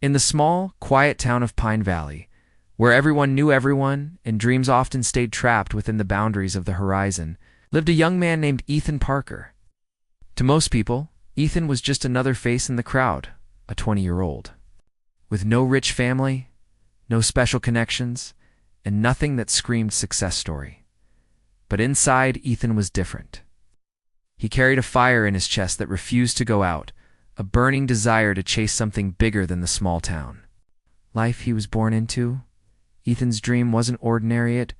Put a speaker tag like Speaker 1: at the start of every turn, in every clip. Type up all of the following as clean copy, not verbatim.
Speaker 1: In the small, quiet town of Pine Valley, where everyone knew everyone and dreams often stayed trapped within the boundaries of the horizon, lived a young man named Ethan Parker. To most people, Ethan was just another face in the crowd, a 20-year-old. With no rich family, no special connections, and nothing that screamed success story. But inside, Ethan was different. He carried a fire in his chest that refused to go out, a burning desire to chase something bigger than the small town. Life he was born into, Ethan's dream wasn't ordinary, it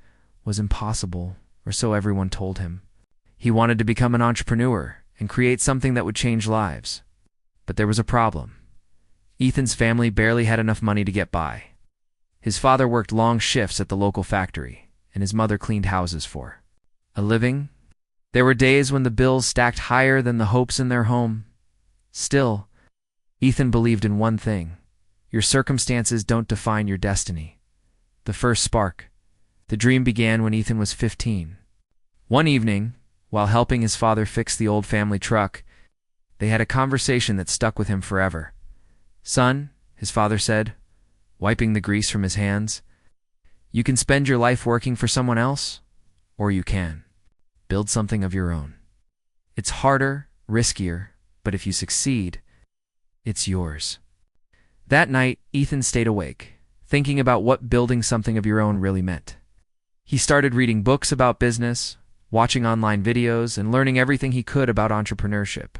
Speaker 1: was impossible, or so everyone told him. He wanted to become an entrepreneur and create something that would change lives. But there was a problem. Ethan's family barely had enough money to get by. His father worked long shifts at the local factory, and his mother cleaned houses for a living. There were days when the bills stacked higher than the hopes in their home. Still, Ethan believed in one thing: your circumstances don't define your destiny. The first spark. The dream began when Ethan was 15. One evening, while helping his father fix the old family truck, they had a conversation that stuck with him forever. "Son," his father said, wiping the grease from his hands, "you can spend your life working for someone else, or you can build something of your own. It's harder, riskier, but if you succeed, it's yours." That night, Ethan stayed awake, thinking about what building something of your own really meant. He started reading books about business, watching online videos, and learning everything he could about entrepreneurship.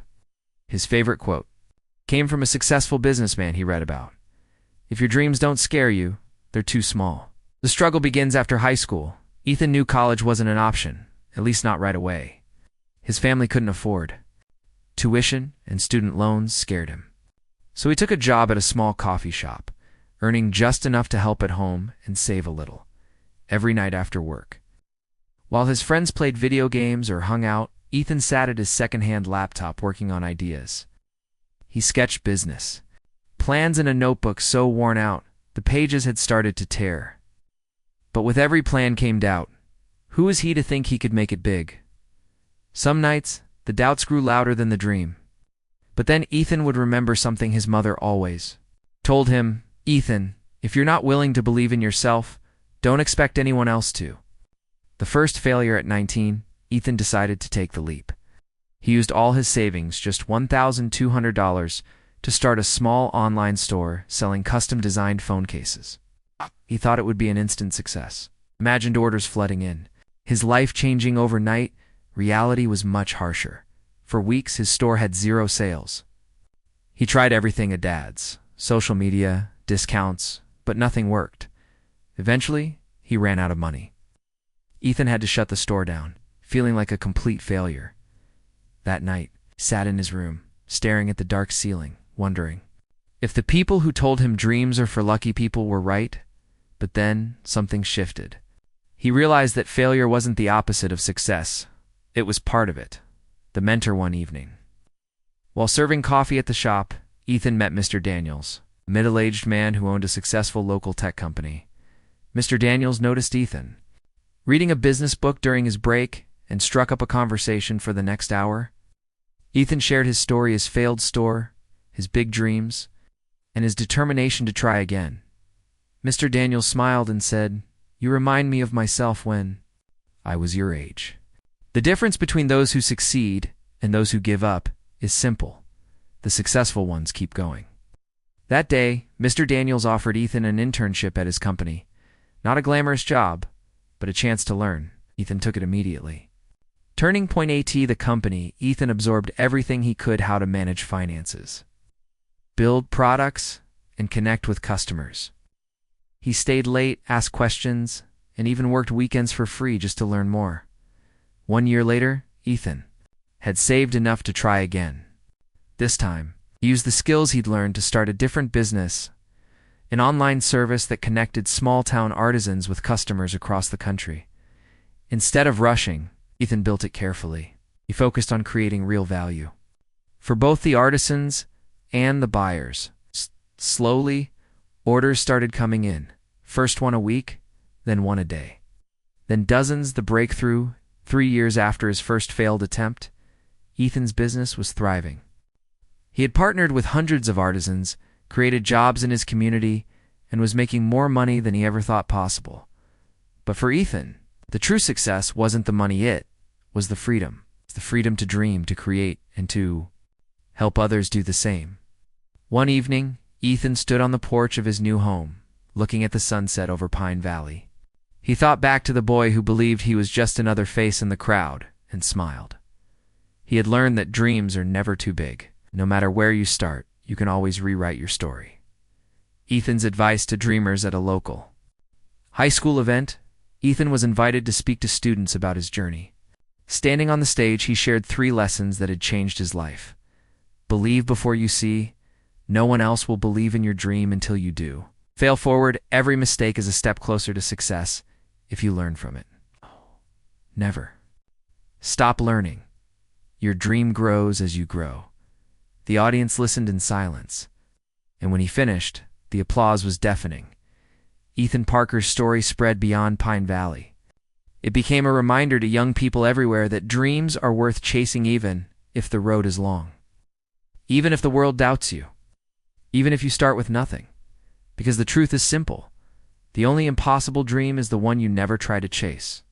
Speaker 1: His favorite quote came from a successful businessman he read about: "If your dreams don't scare you, they're too small." The struggle begins after high school. Ethan knew college wasn't an option, at least not right away. His family couldn't afford. Tuition and student loans scared him. So he took a job at a small coffee shop, earning just enough to help at home and save a little, every night after work. While his friends played video games or hung out, Ethan sat at his second-hand laptop working on ideas. He sketched business plans in a notebook so worn out, the pages had started to tear. But with every plan came doubt. Who was he to think he could make it big? Some nights, the doubts grew louder than the dream. But then Ethan would remember something his mother always told him: "Ethan, if you're not willing to believe in yourself, don't expect anyone else to." The first failure at 19, Ethan decided to take the leap. He used all his savings, just $1,200, to start a small online store selling custom-designed phone cases. He thought it would be an instant success. Imagined orders flooding in. His life changing overnight. Reality was much harsher. For weeks, his store had zero sales. He tried everything: a dad's, social media, discounts, but nothing worked. Eventually, he ran out of money. Ethan had to shut the store down, feeling like a complete failure. That night, he sat in his room, staring at the dark ceiling, wondering if the people who told him dreams are for lucky people were right. But then, something shifted. He realized that failure wasn't the opposite of success. It was part of it. The mentor one evening. While serving coffee at the shop, Ethan met Mr. Daniels, a middle-aged man who owned a successful local tech company. Mr. Daniels noticed Ethan reading a business book during his break and struck up a conversation for the next hour. Ethan shared his story: his failed store, his big dreams, and his determination to try again. Mr. Daniels smiled and said, "You remind me of myself when I was your age." The difference between those who succeed and those who give up is simple. The successful ones keep going. That day, Mr. Daniels offered Ethan an internship at his company. Not a glamorous job, but a chance to learn. Ethan took it immediately. Turning Point AT, the company, Ethan absorbed everything he could: how to manage finances, build products, and connect with customers. He stayed late, asked questions, and even worked weekends for free just to learn more. 1 year later, Ethan had saved enough to try again. This time, he used the skills he'd learned to start a different business, an online service that connected small-town artisans with customers across the country. Instead of rushing, Ethan built it carefully. He focused on creating real value for both the artisans and the buyers. Slowly, orders started coming in. First one a week, then one a day. Then dozens. The breakthrough. 3 years after his first failed attempt, Ethan's business was thriving. He had partnered with hundreds of artisans, created jobs in his community, and was making more money than he ever thought possible. But for Ethan, the true success wasn't the money, it was the freedom. The freedom to dream, to create, and to help others do the same. One evening, Ethan stood on the porch of his new home, looking at the sunset over Pine Valley. He thought back to the boy who believed he was just another face in the crowd, and smiled. He had learned that dreams are never too big. No matter where you start, you can always rewrite your story. Ethan's advice to dreamers at a local high school event. Ethan was invited to speak to students about his journey. Standing on the stage, he shared 3 lessons that had changed his life. Believe before you see. No one else will believe in your dream until you do. Fail forward. Every mistake is a step closer to success if you learn from it. Never stop learning. Your dream grows as you grow. The audience listened in silence, and when he finished, the applause was deafening. Ethan Parker's story spread beyond Pine Valley. It became a reminder to young people everywhere that dreams are worth chasing even if the road is long. Even if the world doubts you. Even if you start with nothing. Because the truth is simple. The only impossible dream is the one you never try to chase.